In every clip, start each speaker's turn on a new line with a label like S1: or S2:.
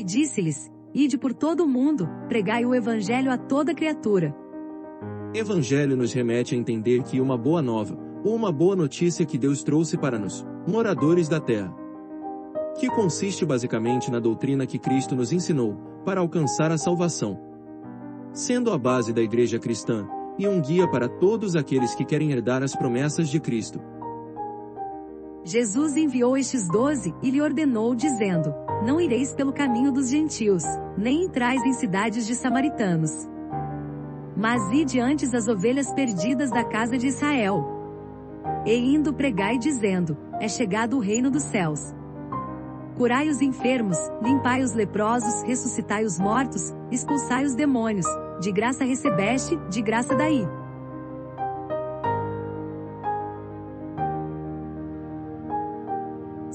S1: E disse-lhes: Ide por todo o mundo, pregai o evangelho a toda criatura.
S2: Evangelho nos remete a entender que uma boa nova, ou uma boa notícia que Deus trouxe para nós, moradores da terra, que consiste basicamente na doutrina que Cristo nos ensinou, para alcançar a salvação, sendo a base da igreja cristã, e um guia para todos aqueles que querem herdar as promessas de Cristo.
S1: Jesus enviou estes 12, e lhe ordenou dizendo: Não ireis pelo caminho dos gentios, nem entrais em cidades de samaritanos. Mas ide antes as ovelhas perdidas da casa de Israel. E indo pregai dizendo: É chegado o reino dos céus. Curai os enfermos, limpai os leprosos, ressuscitai os mortos, expulsai os demônios, de graça recebeste, de graça dai.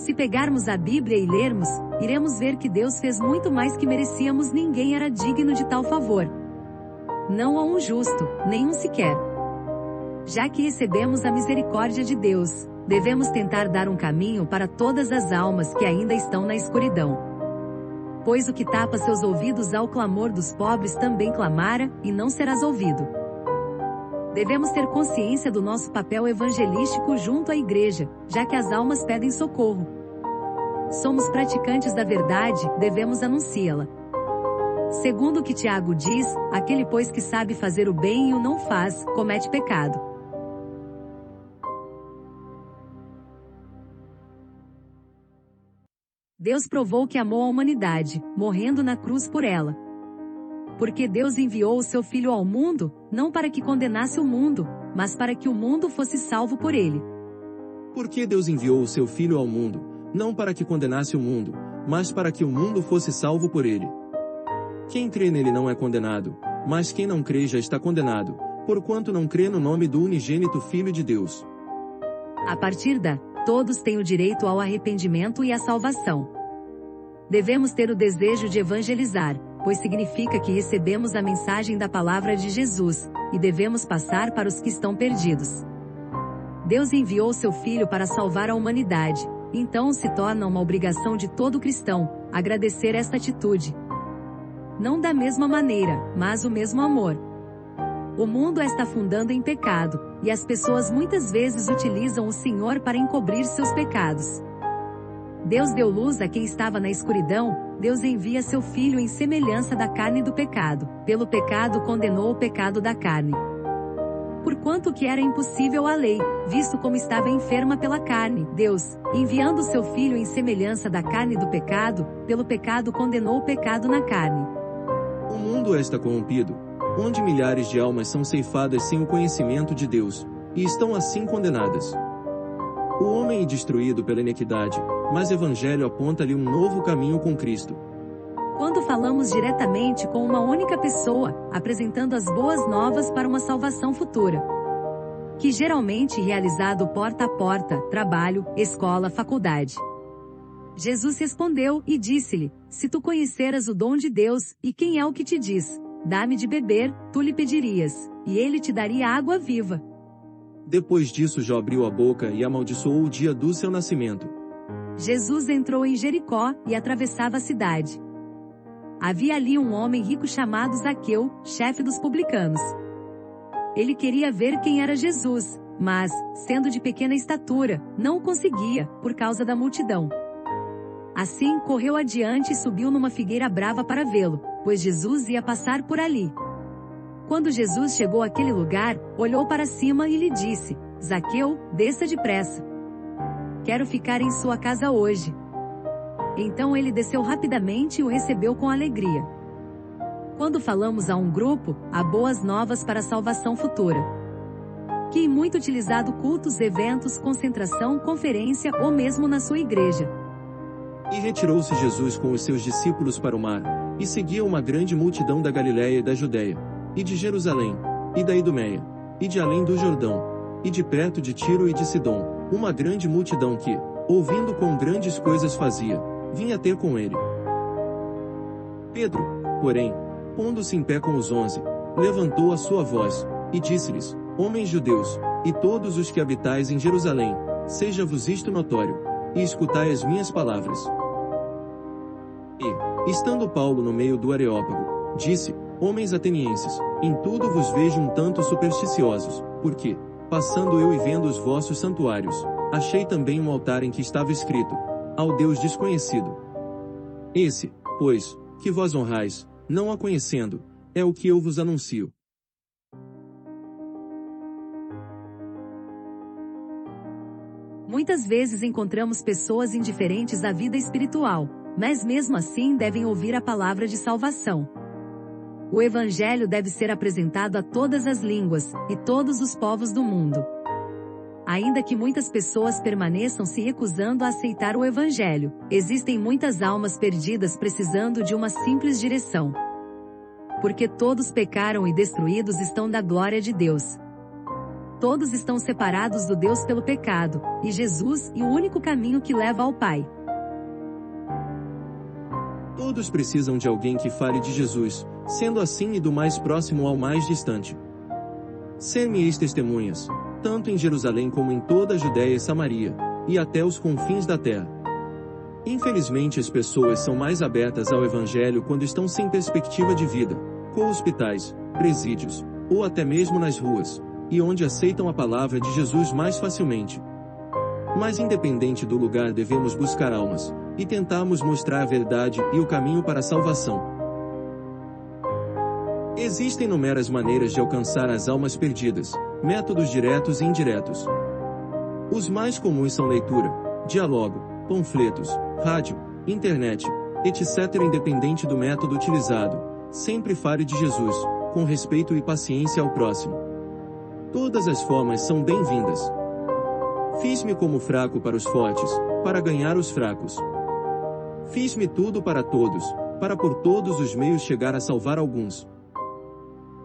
S1: Se pegarmos a Bíblia e lermos, iremos ver que Deus fez muito mais que merecíamos. Ninguém era digno de tal favor. Não há um justo, nenhum sequer. Já que recebemos a misericórdia de Deus, devemos tentar dar um caminho para todas as almas que ainda estão na escuridão. Pois o que tapa seus ouvidos ao clamor dos pobres também clamara, e não serás ouvido. Devemos ter consciência do nosso papel evangelístico junto à igreja, já que as almas pedem socorro. Somos praticantes da verdade, devemos anunciá-la. Segundo o que Tiago diz, aquele pois que sabe fazer o bem e o não faz, comete pecado. Deus provou que amou a humanidade, morrendo na cruz por ela. Porque Deus enviou o seu Filho ao mundo, não para que condenasse o mundo, mas para que o mundo fosse salvo por ele.
S2: Porque Deus enviou o seu Filho ao mundo, não para que condenasse o mundo, mas para que o mundo fosse salvo por ele. Quem crê nele não é condenado, mas quem não crê já está condenado, porquanto não crê no nome do unigênito Filho de Deus.
S1: A partir da, todos têm o direito ao arrependimento e à salvação. Devemos ter o desejo de evangelizar, pois significa que recebemos a mensagem da palavra de Jesus, e devemos passar para os que estão perdidos. Deus enviou seu Filho para salvar a humanidade, então se torna uma obrigação de todo cristão, agradecer esta atitude. Não da mesma maneira, mas o mesmo amor. O mundo está afundando em pecado, e as pessoas muitas vezes utilizam o Senhor para encobrir seus pecados. Deus deu luz a quem estava na escuridão, Deus envia seu Filho em semelhança da carne do pecado, pelo pecado condenou o pecado da carne. Porquanto que era impossível à lei, visto como estava enferma pela carne, Deus, enviando seu Filho em semelhança da carne do pecado, pelo pecado condenou o pecado na carne.
S2: O mundo está corrompido, onde milhares de almas são ceifadas sem o conhecimento de Deus, e estão assim condenadas. O homem é destruído pela iniquidade, mas o Evangelho aponta-lhe um novo caminho com Cristo.
S1: Quando falamos diretamente com uma única pessoa, apresentando as boas novas para uma salvação futura, que geralmente é realizado porta a porta, trabalho, escola, faculdade. Jesus respondeu e disse-lhe: Se tu conheceras o dom de Deus, e quem é o que te diz, dá-me de beber, tu lhe pedirias, e ele te daria água viva.
S2: Depois disso já abriu a boca e amaldiçoou o dia do seu nascimento.
S1: Jesus entrou em Jericó, e atravessava a cidade. Havia ali um homem rico chamado Zaqueu, chefe dos publicanos. Ele queria ver quem era Jesus, mas, sendo de pequena estatura, não o conseguia, por causa da multidão. Assim correu adiante e subiu numa figueira brava para vê-lo, pois Jesus ia passar por ali. Quando Jesus chegou àquele lugar, olhou para cima e lhe disse: Zaqueu, desça depressa. Quero ficar em sua casa hoje. Então ele desceu rapidamente e o recebeu com alegria. Quando falamos a um grupo, há boas novas para a salvação futura. Que é muito utilizado cultos, eventos, concentração, conferência ou mesmo na sua igreja.
S2: E retirou-se Jesus com os seus discípulos para o mar, e seguia uma grande multidão da Galiléia e da Judéia, e de Jerusalém, e da Idumeia, e de além do Jordão, e de perto de Tiro e de Sidom, uma grande multidão que, ouvindo quão grandes coisas fazia, vinha ter com ele. Pedro, porém, pondo-se em pé com os 11, levantou a sua voz, e disse-lhes: Homens judeus, e todos os que habitais em Jerusalém, seja-vos isto notório, e escutai as minhas palavras. E, Estando Paulo no meio do Areópago, disse: Homens atenienses, em tudo vos vejo um tanto supersticiosos, porque, passando eu e vendo os vossos santuários, achei também um altar em que estava escrito: Ao Deus desconhecido. Esse, pois, que vós honrais, não a conhecendo, é o que eu vos anuncio.
S1: Muitas vezes encontramos pessoas indiferentes à vida espiritual, mas mesmo assim devem ouvir a palavra de salvação. O Evangelho deve ser apresentado a todas as línguas, e todos os povos do mundo. Ainda que muitas pessoas permaneçam se recusando a aceitar o Evangelho, existem muitas almas perdidas precisando de uma simples direção. Porque todos pecaram e destruídos estão da glória de Deus. Todos estão separados do Deus pelo pecado, e Jesus é o único caminho que leva ao Pai.
S2: Todos precisam de alguém que fale de Jesus, sendo assim e do mais próximo ao mais distante. Ser-me-eis testemunhas, tanto em Jerusalém como em toda a Judéia e Samaria, e até os confins da terra. Infelizmente as pessoas são mais abertas ao Evangelho quando estão sem perspectiva de vida, com hospitais, presídios, ou até mesmo nas ruas, e onde aceitam a palavra de Jesus mais facilmente. Mas independente do lugar devemos buscar almas, e tentarmos mostrar a verdade e o caminho para a salvação. Existem inúmeras maneiras de alcançar as almas perdidas, métodos diretos e indiretos. Os mais comuns são leitura, diálogo, panfletos, rádio, internet, etc. Independente do método utilizado, sempre fale de Jesus, com respeito e paciência ao próximo. Todas as formas são bem-vindas. Fiz-me como fraco para os fortes, para ganhar os fracos. Fiz-me tudo para todos, para por todos os meios chegar a salvar alguns.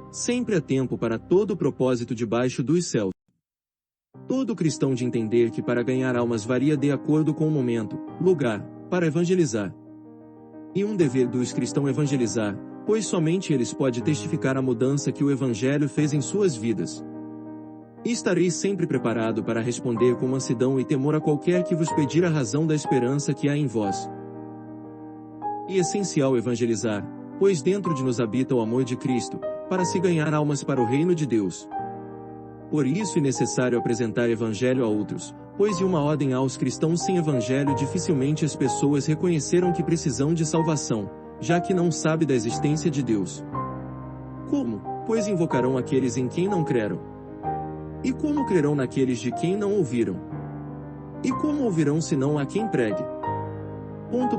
S2: Sempre há tempo para todo propósito debaixo dos céus. Todo cristão de entender que para ganhar almas varia de acordo com o momento, lugar, para evangelizar. E um dever dos cristãos evangelizar, pois somente eles podem testificar a mudança que o Evangelho fez em suas vidas. E estarei sempre preparado para responder com mansidão e temor a qualquer que vos pedir a razão da esperança que há em vós. E é essencial evangelizar, pois dentro de nós habita o amor de Cristo, para se ganhar almas para o reino de Deus. Por isso é necessário apresentar Evangelho a outros, pois de uma ordem aos cristãos sem Evangelho dificilmente as pessoas reconheceram que precisam de salvação, já que não sabe da existência de Deus. Como, pois invocarão aqueles em quem não creram? E como crerão naqueles de quem não ouviram? E como ouvirão senão a quem pregue?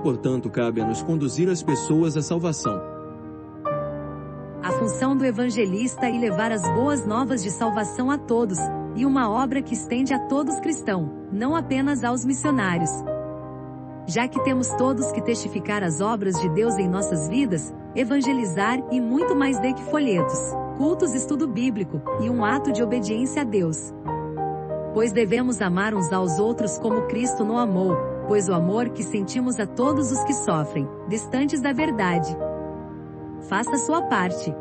S2: Portanto, cabe a nos conduzir as pessoas à salvação.
S1: A função do evangelista é levar as boas novas de salvação a todos, e uma obra que estende a todos cristãos, não apenas aos missionários. Já que temos todos que testificar as obras de Deus em nossas vidas, evangelizar e muito mais do que folhetos, cultos, estudo bíblico, e um ato de obediência a Deus. Pois devemos amar uns aos outros como Cristo nos amou, pois o amor que sentimos a todos os que sofrem, distantes da verdade. Faça sua parte.